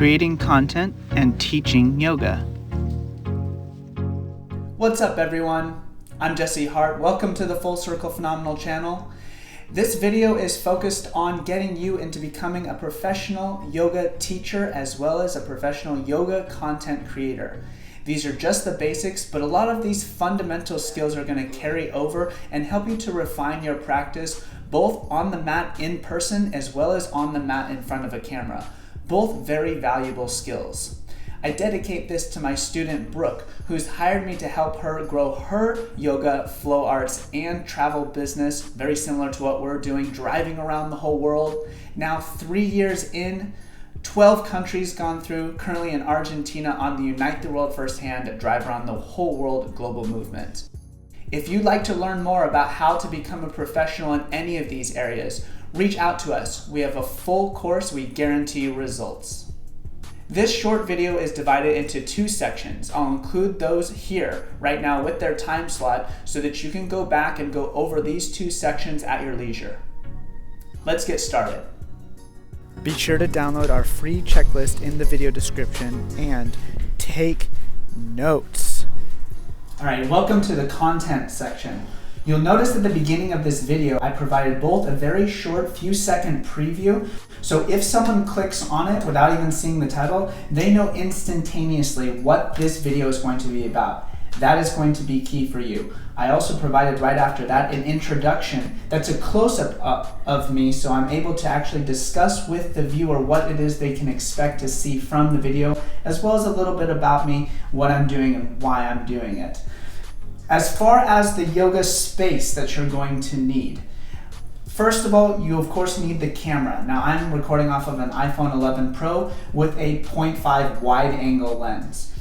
creating content and teaching yoga. What's up everyone? I'm Jesse Hart. Welcome to the Full Circle Phenomenal channel. This video is focused on getting you into becoming a professional yoga teacher as well as a professional yoga content creator. These are just the basics, but a lot of these fundamental skills are going to carry over and help you to refine your practice both on the mat in person as well as on the mat in front of a camera. Both very valuable skills. I dedicate this to my student Brooke, who's hired me to help her grow her yoga, flow arts, and travel business, very similar to what we're doing, driving around the whole world. Now 3 years in, 12 countries gone through, currently in Argentina on the Unite the World Firsthand Drive Around the Whole World global movement. If you'd like to learn more about how to become a professional in any of these areas, reach out to us. We have a full course, we guarantee results. This short video is divided into 2 sections. I'll include those here right now with their time slot so that you can go back and go over these 2 sections at your leisure. Let's get started. Be sure to download our free checklist in the video description and take notes. All right, welcome to the content section. You'll notice at the beginning of this video, I provided both a very short few second preview. So if someone clicks on it without even seeing the title, they know instantaneously what this video is going to be about. That is going to be key for you. I also provided right after that an introduction that's a close-up of me, so I'm able to actually discuss with the viewer what it is they can expect to see from the video, as well as a little bit about me, what I'm doing and why I'm doing it. As far as the yoga space that you're going to need, first of all, you of course need the camera. Now I'm recording off of an iPhone 11 Pro with a 0.5 wide angle lens.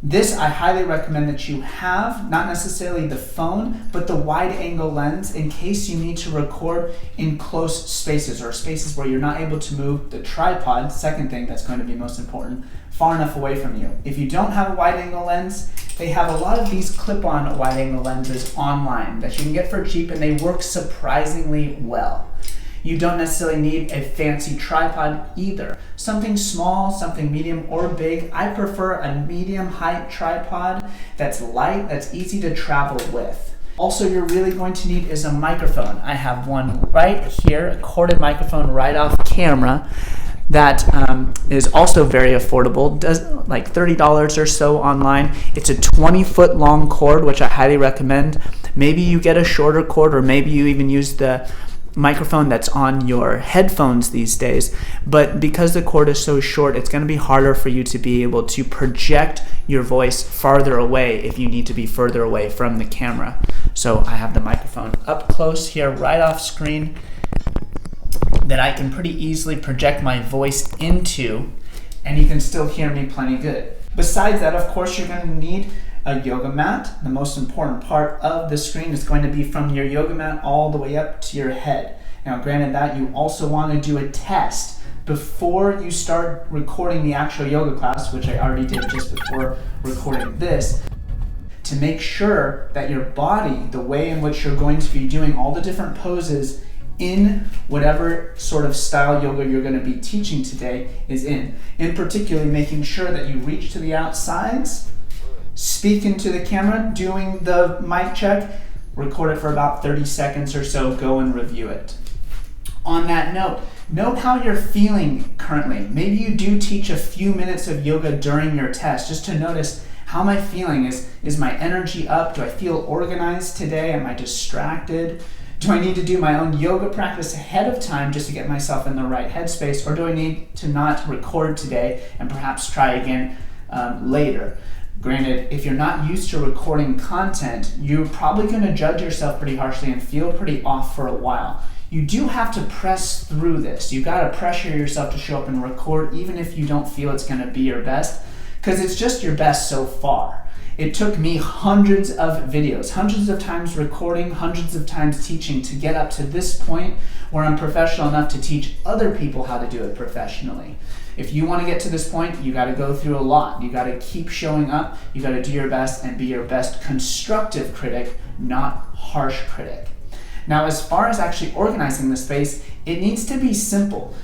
This I highly recommend that you have, not necessarily the phone, but the wide angle lens in case you need to record in close spaces or spaces where you're not able to move the tripod, second thing that's going to be most important, far enough away from you. If you don't have a wide angle lens, they have a lot of these clip-on wide angle lenses online that you can get for cheap and they work surprisingly well. You don't necessarily need a fancy tripod either. Something small, something medium or big. I prefer a medium height tripod that's light, that's easy to travel with. Also, you're really going to need is a microphone. I have one right here, a corded microphone right off camera that is also very affordable, does like $30 or so online. It's a 20-foot long cord, which I highly recommend. Maybe you get a shorter cord or maybe you even use the microphone that's on your headphones these days, but because the cord is so short, it's going to be harder for you to be able to project your voice farther away if you need to be further away from the camera. So I have the microphone up close here right off screen that I can pretty easily project my voice into, and you can still hear me plenty good. Besides that, of course, you're going to need a yoga mat. The most important part of the screen is going to be from your yoga mat all the way up to your head. Now, granted that, you also want to do a test before you start recording the actual yoga class, which I already did just before recording this, to make sure that your body, the way in which you're going to be doing all the different poses in whatever sort of style yoga you're going to be teaching today is in. In particular, making sure that you reach to the outsides, speak into the camera, doing the mic check, record it for about 30 seconds or so, go and review it. On that note, note how you're feeling currently. Maybe you do teach a few minutes of yoga during your test, just to notice how am I feeling? Is my energy up? Do I feel organized today? Am I distracted? Do I need to do my own yoga practice ahead of time just to get myself in the right headspace, or do I need to not record today and perhaps try again later? Granted, if you're not used to recording content, you're probably going to judge yourself pretty harshly and feel pretty off for a while. You do have to press through this. You've got to pressure yourself to show up and record even if you don't feel it's going to be your best, because it's just your best so far. It took me hundreds of videos, hundreds of times recording, hundreds of times teaching to get up to this point where I'm professional enough to teach other people how to do it professionally. If you want to get to this point, you got to go through a lot. You got to keep showing up. You got to do your best and be your best constructive critic, not harsh critic. Now, as far as actually organizing the space, it needs to be simple.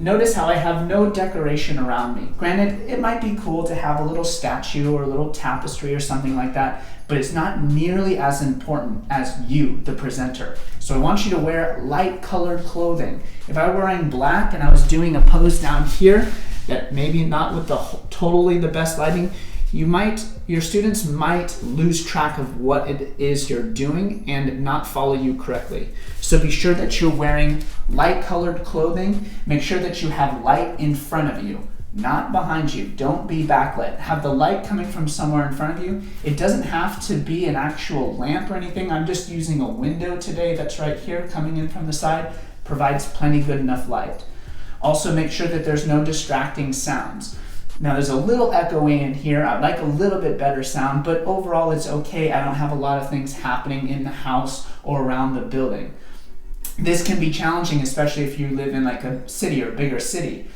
Notice how I have no decoration around me. Granted, it might be cool to have a little statue or a little tapestry or something like that, but it's not nearly as important as you, the presenter. So I want you to wear light colored clothing. If I were wearing black and I was doing a pose down here, that maybe not with totally the best lighting, your students might lose track of what it is you're doing and not follow you correctly. So be sure that you're wearing light colored clothing. Make sure that you have light in front of you, not behind you. Don't be backlit. Have the light coming from somewhere in front of you. It doesn't have to be an actual lamp or anything. I'm just using a window today that's right here coming in from the side. Provides plenty good enough light. Also make sure that there's no distracting sounds. Now there's a little echoing in here. I'd like a little bit better sound, but overall it's okay. I don't have a lot of things happening in the house or around the building. This can be challenging, especially if you live in like a city or bigger city.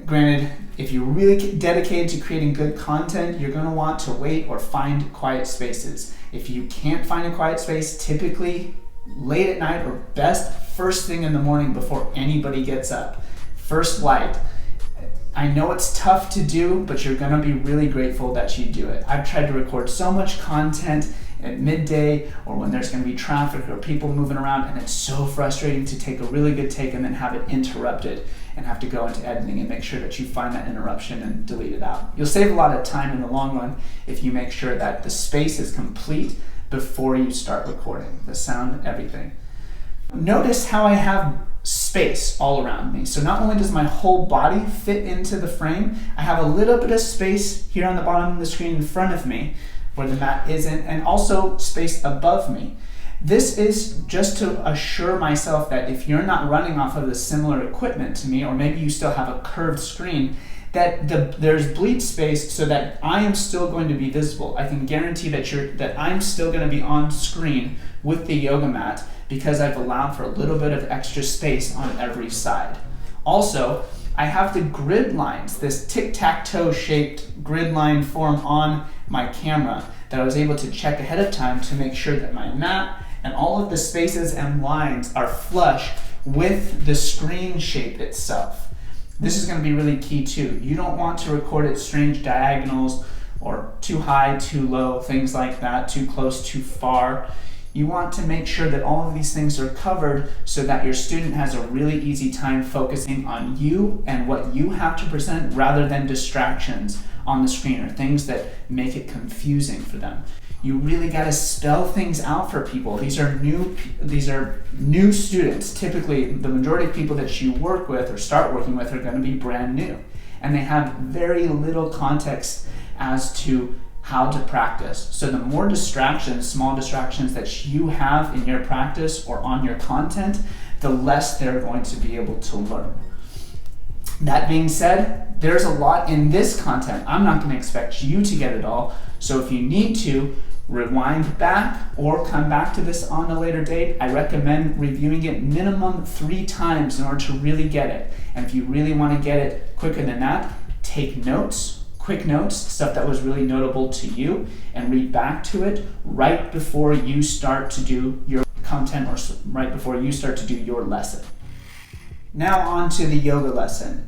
Granted, if you're really dedicated to creating good content, you're going to want to wait or find quiet spaces. If you can't find a quiet space, typically late at night or best first thing in the morning before anybody gets up. First light. I know it's tough to do, but you're gonna be really grateful that you do it. I've tried to record so much content at midday or when there's gonna be traffic or people moving around, and it's so frustrating to take a really good take and then have it interrupted and have to go into editing and make sure that you find that interruption and delete it out. You'll save a lot of time in the long run if you make sure that the space is complete before you start recording, the sound, everything. Notice how I have space all around me. So not only does my whole body fit into the frame, I have a little bit of space here on the bottom of the screen in front of me where the mat isn't, and also space above me. This is just to assure myself that if you're not running off of the similar equipment to me, or maybe you still have a curved screen, that there's bleed space so that I am still going to be visible. I can guarantee that I'm still going to be on screen with the yoga mat because I've allowed for a little bit of extra space on every side. Also, I have the grid lines, this tic-tac-toe shaped grid line form on my camera that I was able to check ahead of time to make sure that my mat and all of the spaces and lines are flush with the screen shape itself. This is going to be really key too. You don't want to record at strange diagonals or too high, too low, things like that, too close, too far. You want to make sure that all of these things are covered so that your student has a really easy time focusing on you and what you have to present rather than distractions on the screen or things that make it confusing for them. You really got to spell things out for people. These are new students. Typically, the majority of people that you work with or start working with are going to be brand new, and they have very little context as to how to practice. So the more distractions, small distractions that you have in your practice or on your content, the less they're going to be able to learn. That being said, there's a lot in this content. I'm not going to expect you to get it all. So if you need to, rewind back or come back to this on a later date. I recommend reviewing it minimum 3 times in order to really get it. And if you really want to get it quicker than that, take notes, quick notes, stuff that was really notable to you, and read back to it right before you start to do your content or right before you start to do your lesson. Now on to the yoga lesson.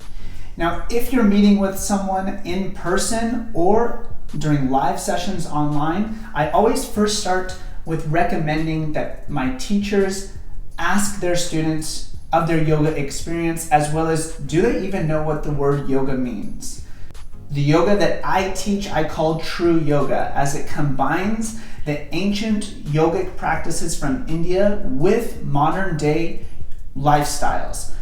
Now, if you're meeting with someone in person or during live sessions online, I always first start with recommending that my teachers ask their students of their yoga experience, as well as do they even know what the word yoga means. The yoga that I teach, I call true yoga, as it combines the ancient yogic practices from India with modern day lifestyles.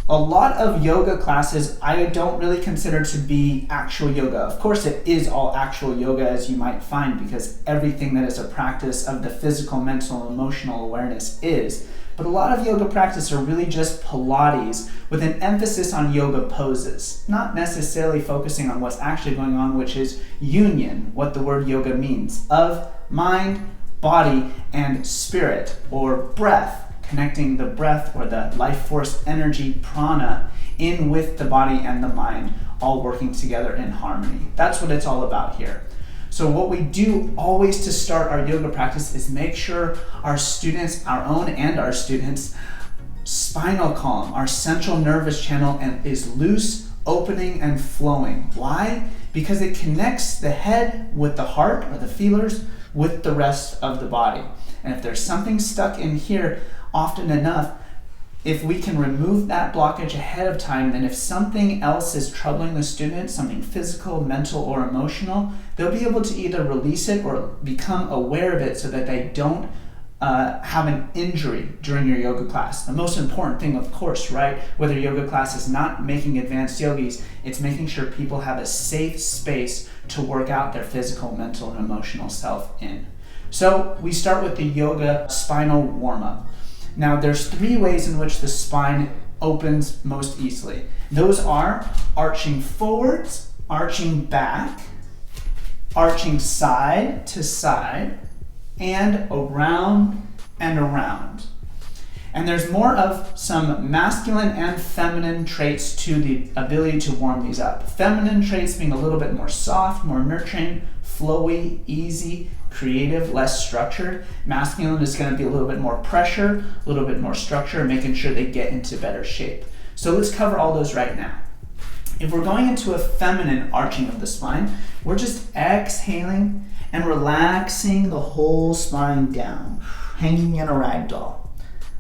A lot of yoga classes I don't really consider to be actual yoga. Of course, it is all actual yoga, as you might find, because everything that is a practice of the physical, mental, and emotional awareness is. But a lot of yoga practice are really just Pilates with an emphasis on yoga poses, not necessarily focusing on what's actually going on, which is union, what the word yoga means, of mind, body, and spirit, or breath. Connecting the breath or the life force energy prana in with the body and the mind, all working together in harmony. That's what it's all about here. So what we do always to start our yoga practice is make sure our students, our own and our students, spinal column, our central nervous channel, and is loose, opening, and flowing. Why? Because it connects the head with the heart, or the feelers, with the rest of the body. And if there's something stuck in here often enough, if we can remove that blockage ahead of time, then if something else is troubling the student, something physical, mental, or emotional, they'll be able to either release it or become aware of it so that they don't have an injury during your yoga class. The most important thing, of course, right, whether yoga class is not making advanced yogis, it's making sure people have a safe space to work out their physical, mental, and emotional self in. So we start with the yoga spinal warm-up. Now there's 3 ways in which the spine opens most easily. Those are arching forwards, arching back, arching side to side, and around and around. And there's more of some masculine and feminine traits to the ability to warm these up. Feminine traits being a little bit more soft, more nurturing, flowy, easy, creative, less structured. Masculine is going to be a little bit more pressure, a little bit more structure, making sure they get into better shape. So let's cover all those right now. If we're going into a feminine arching of the spine, we're just exhaling and relaxing the whole spine down, hanging in a ragdoll,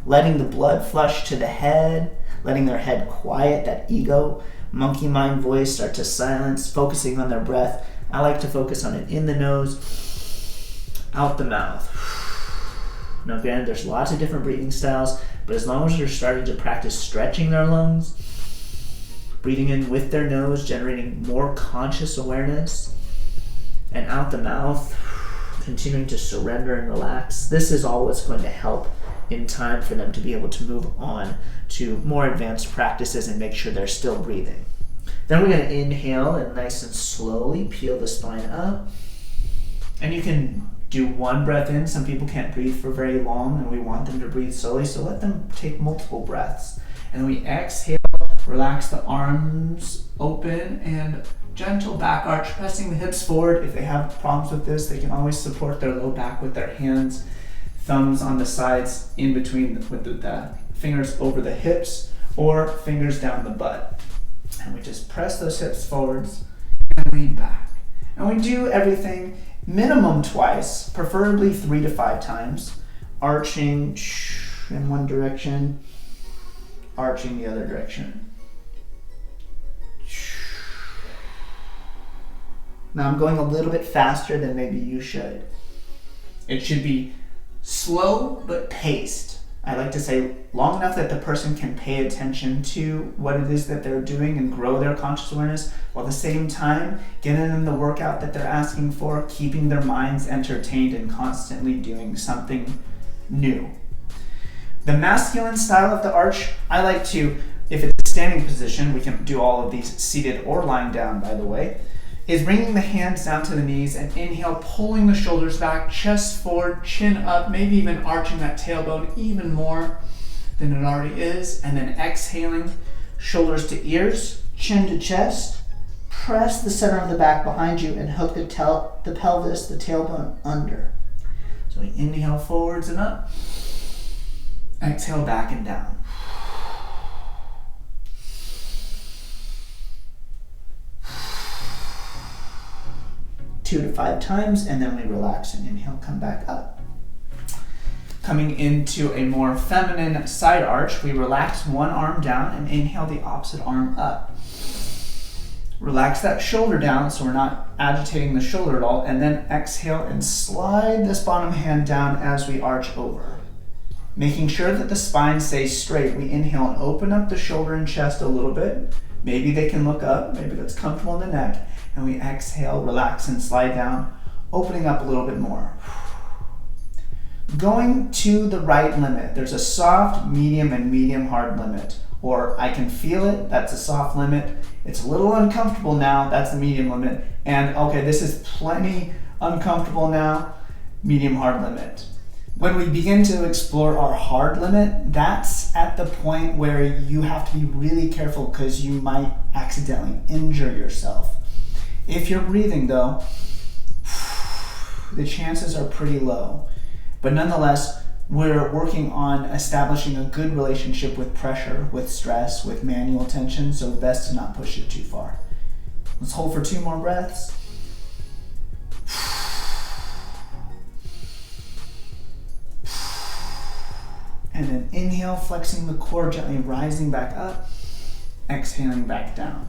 letting the blood flush to the head, letting their head quiet, that ego, monkey mind voice start to silence, focusing on their breath. I like to focus on it in the nose, out the mouth. Now granted, there's lots of different breathing styles, but as long as they're starting to practice stretching their lungs, breathing in with their nose, generating more conscious awareness, and out the mouth, continuing to surrender and relax. This is all what's going to help in time for them to be able to move on to more advanced practices and make sure they're still breathing. Then we're going to inhale and nice and slowly peel the spine up. And you can do 1 breath in. Some people can't breathe for very long and we want them to breathe slowly, so let them take multiple breaths. And then we exhale, relax the arms open, and gentle back arch, pressing the hips forward. If they have problems with this, they can always support their low back with their hands, thumbs on the sides in between with the fingers over the hips, or fingers down the butt. And we just press those hips forwards and lean back. And we do everything minimum twice, preferably 3 to 5 times, arching in one direction, arching the other direction. Now I'm going a little bit faster than maybe you should. It should be slow but paced. I like to say long enough that the person can pay attention to what it is that they're doing and grow their conscious awareness, while at the same time getting them the workout that they're asking for, keeping their minds entertained and constantly doing something new. The masculine style of the arch, I like to, if it's a standing position, we can do all of these seated or lying down, by the way, is bringing the hands down to the knees and inhale, pulling the shoulders back, chest forward, chin up, maybe even arching that tailbone even more than it already is, and then exhaling, shoulders to ears, chin to chest, press the center of the back behind you and hook the pelvis, the tailbone under. So we inhale forwards and up, exhale back and down. 2 to 5 times, and then we relax and inhale, come back up. Coming into a more feminine side arch, we relax one arm down and inhale the opposite arm up. Relax that shoulder down so we're not agitating the shoulder at all, and then exhale and slide this bottom hand down as we arch over. Making sure that the spine stays straight, we inhale and open up the shoulder and chest a little bit. Maybe they can look up, maybe that's comfortable in the neck. And we exhale, relax, and slide down, opening up a little bit more. Going to the right limit. There's a soft, medium, and medium hard limit. Or I can feel it, that's a soft limit. It's a little uncomfortable now, that's the medium limit. And okay, this is plenty uncomfortable now, medium hard limit. When we begin to explore our hard limit, that's at the point where you have to be really careful because you might accidentally injure yourself. If you're breathing though, the chances are pretty low. But nonetheless, we're working on establishing a good relationship with pressure, with stress, with manual tension, so best to not push it too far. Let's hold for 2 more breaths. And then inhale, flexing the core, gently rising back up, exhaling back down.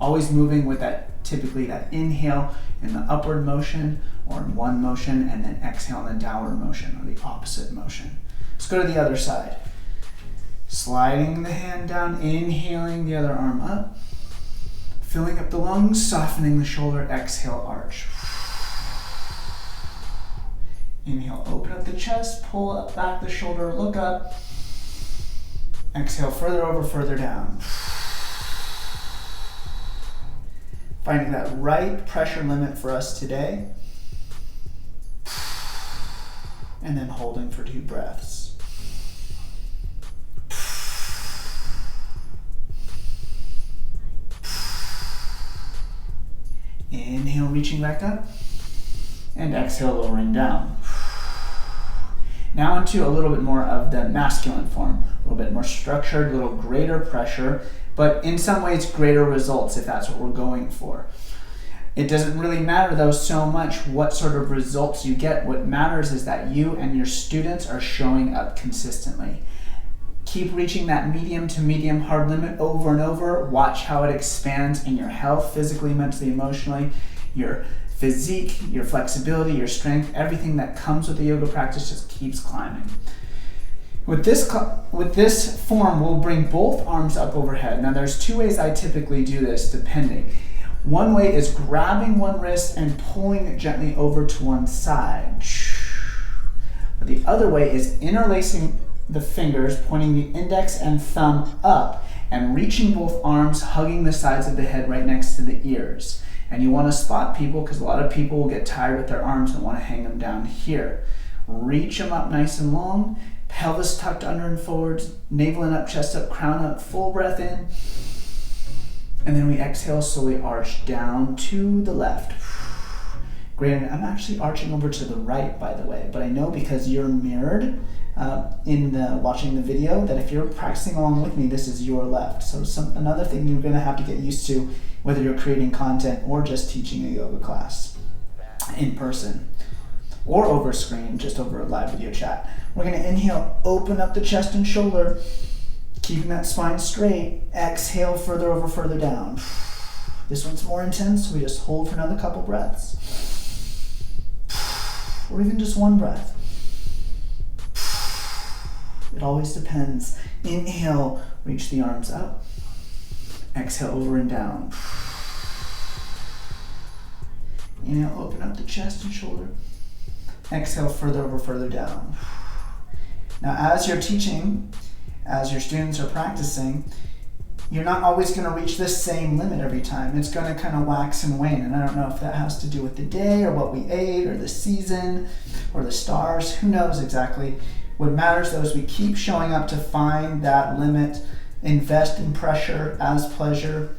Always moving with typically that inhale in the upward motion or in one motion, and then exhale in the downward motion or the opposite motion. Let's go to the other side. Sliding the hand down, inhaling the other arm up, filling up the lungs, softening the shoulder, exhale, arch. Inhale, open up the chest, pull up back the shoulder, look up. Exhale, further over, further down. Finding that right pressure limit for us today. And then holding for 2 breaths. Inhale, reaching back up. And exhale, lowering down. Now into a little bit more of the masculine form. A little bit more structured, a little greater pressure, but in some ways greater results if that's what we're going for. It doesn't really matter though so much what sort of results you get. What matters is that you and your students are showing up consistently. Keep reaching that medium to medium hard limit over and over. Watch how it expands in your health, physically, mentally, emotionally, your physique, your flexibility, your strength, everything that comes with the yoga practice just keeps climbing. With this form, we'll bring both arms up overhead. Now there's 2 ways I typically do this depending. One way is grabbing one wrist and pulling it gently over to one side. But the other way is interlacing the fingers, pointing the index and thumb up and reaching both arms, hugging the sides of the head right next to the ears. And you want to spot people because a lot of people will get tired with their arms and want to hang them down here. Reach them up nice and long, pelvis tucked under and forwards, navel and up, chest up, crown up, full breath in. And then we exhale, slowly arch down to the left. Granted, I'm actually arching over to the right, by the way, but I know because you're mirrored watching the video that if you're practicing along with me, this is your left. So another thing you're going to have to get used to, whether you're creating content or just teaching a yoga class in person or over screen, just over a live video chat. We're going to inhale, open up the chest and shoulder, keeping that spine straight. Exhale, further over, further down. This one's more intense, so we just hold for another couple breaths. Or even just 1 breath. It always depends. Inhale, reach the arms up. Exhale, over and down. Inhale, open up the chest and shoulder. Exhale, further over, further down. Now, as you're teaching, as your students are practicing, you're not always going to reach this same limit every time. It's going to kind of wax and wane, and I don't know if that has to do with the day or what we ate or the season or the stars. Who knows exactly? What matters though is we keep showing up to find that limit, invest in pressure as pleasure.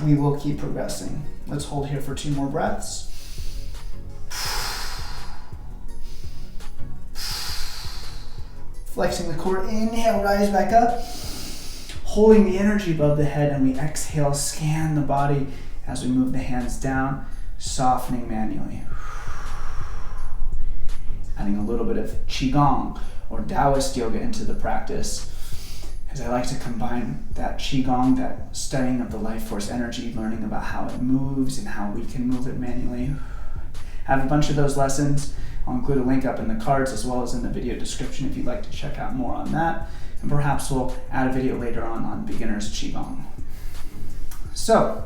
We will keep progressing. Let's hold here for 2 more breaths. Flexing the core, inhale, rise back up. Holding the energy above the head, and we exhale, scan the body as we move the hands down, softening manually. Adding a little bit of Qigong or Taoist yoga into the practice, as I like to combine that Qigong, that studying of the life force energy, learning about how it moves and how we can move it manually. I have a bunch of those lessons. I'll include a link up in the cards as well as in the video description if you'd like to check out more on that. And perhaps we'll add a video later on beginner's Qigong. So,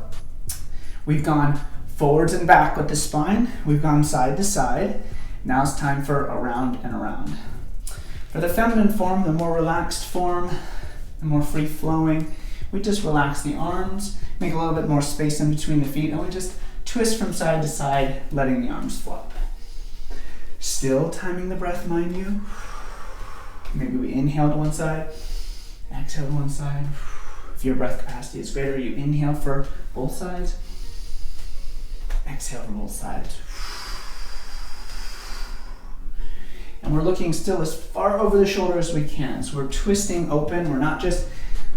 we've gone forwards and back with the spine. We've gone side to side. Now it's time for around and around. For the feminine form, the more relaxed form, the more free-flowing, we just relax the arms, make a little bit more space in between the feet, and we just twist from side to side, letting the arms flop. Still timing the breath, mind you. Maybe we inhale to one side, exhale to one side. If your breath capacity is greater, you inhale for both sides, exhale for both sides. And we're looking still as far over the shoulder as we can. So we're twisting open. We're not just,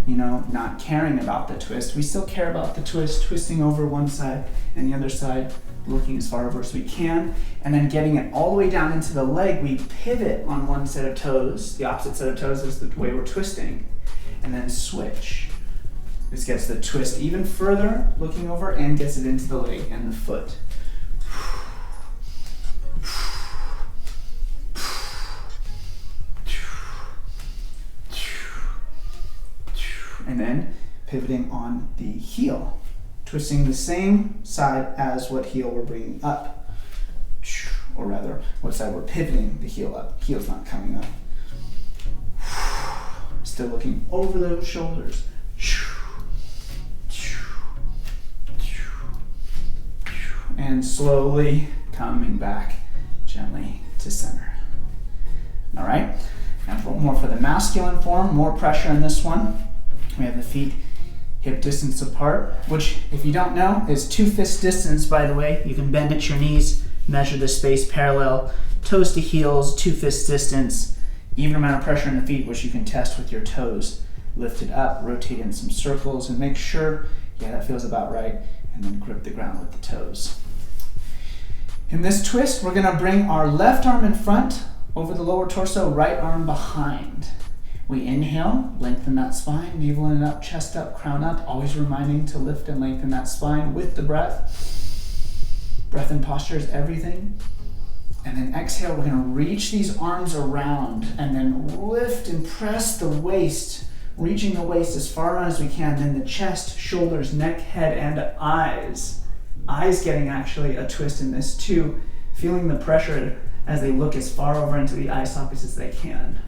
not caring about the twist. We still care about the twist, twisting over one side and the other side, looking as far over as we can. And then getting it all the way down into the leg, we pivot on one set of toes. The opposite set of toes is the way we're twisting. And then switch. This gets the twist even further, looking over, and gets it into the leg and the foot. And then pivoting on the heel, twisting the same side as what heel we're bringing up, or rather, what side we're pivoting the heel up. Heel's not coming up. Still looking over those shoulders. And slowly coming back gently to center. All right, now more for the masculine form, more pressure in this one. We have the feet hip distance apart, which, if you don't know, is 2 fist distance, by the way. You can bend at your knees, measure the space parallel, toes to heels, 2 fist distance, even amount of pressure in the feet, which you can test with your toes lifted up, rotate in some circles, and make sure, that feels about right, and then grip the ground with the toes. In this twist, we're gonna bring our left arm in front over the lower torso, right arm behind. We inhale, lengthen that spine, navel in and up, chest up, crown up, always reminding to lift and lengthen that spine with the breath. Breath and posture is everything. And then exhale, we're gonna reach these arms around and then lift and press the waist, reaching the waist as far around as we can, then the chest, shoulders, neck, head, and eyes. Eyes getting actually a twist in this too, feeling the pressure as they look as far over into the eye sockets as they can.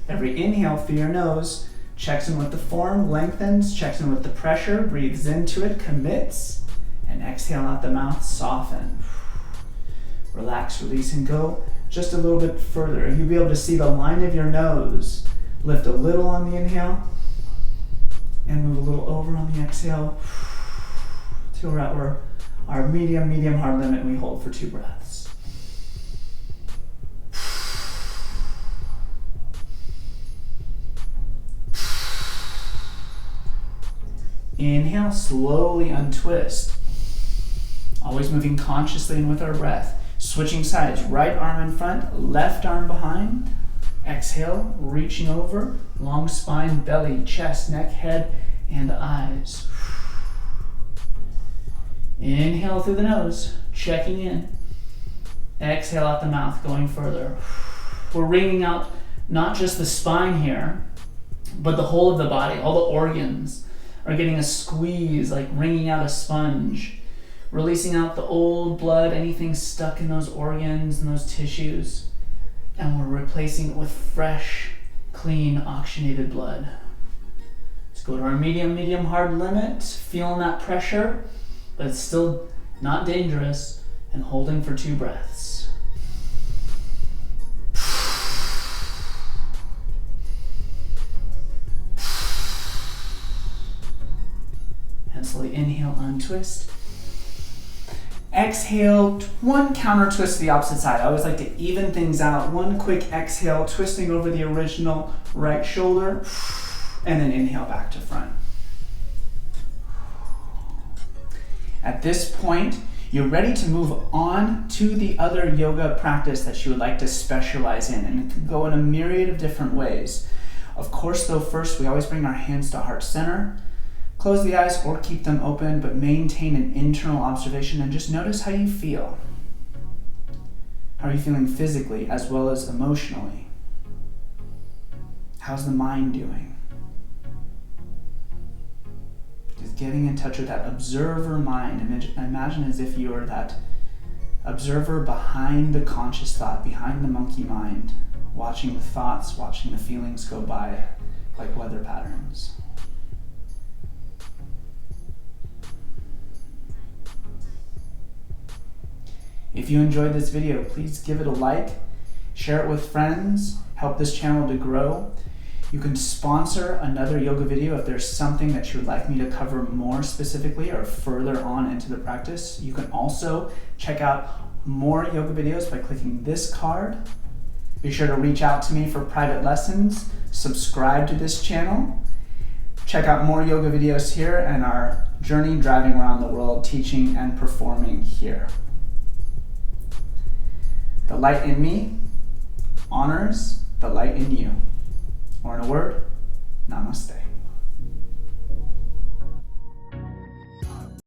Every inhale through your nose checks in with the form, lengthens, checks in with the pressure, breathes into it, commits, and exhale out the mouth, soften. Relax, release, and go just a little bit further. You'll be able to see the line of your nose. Lift a little on the inhale, and move a little over on the exhale, till we're at our medium hard limit, and we hold for 2 breaths. Inhale, slowly untwist. Always moving consciously and with our breath. Switching sides, right arm in front, left arm behind. Exhale, reaching over, long spine, belly, chest, neck, head, and eyes. Inhale through the nose, checking in. Exhale out the mouth, going further. We're wringing out not just the spine here, but the whole of the body. All the organs are getting a squeeze, like wringing out a sponge. Releasing out the old blood, anything stuck in those organs and those tissues. And we're replacing it with fresh, clean, oxygenated blood. Let's go to our medium hard limit, feeling that pressure, but it's still not dangerous, and holding for 2 breaths. And slowly inhale, untwist. Exhale, 1 counter twist to the opposite side. I always like to even things out. 1 quick exhale, twisting over the original right shoulder, and then inhale back to front. At this point, you're ready to move on to the other yoga practice that you would like to specialize in, and it can go in a myriad of different ways. Of course, though, first we always bring our hands to heart center. Close the eyes or keep them open, but maintain an internal observation and just notice how you feel. How are you feeling physically as well as emotionally? How's the mind doing? Just getting in touch with that observer mind. Imagine as if you are that observer behind the conscious thought, behind the monkey mind, watching the thoughts, watching the feelings go by like weather patterns. If you enjoyed this video, please give it a like, share it with friends, help this channel to grow. You can sponsor another yoga video if there's something that you would like me to cover more specifically or further on into the practice. You can also check out more yoga videos by clicking this card. Be sure to reach out to me for private lessons, subscribe to this channel, check out more yoga videos here, and our journey driving around the world teaching and performing here. The light in me honors the light in you. Or in a word, namaste.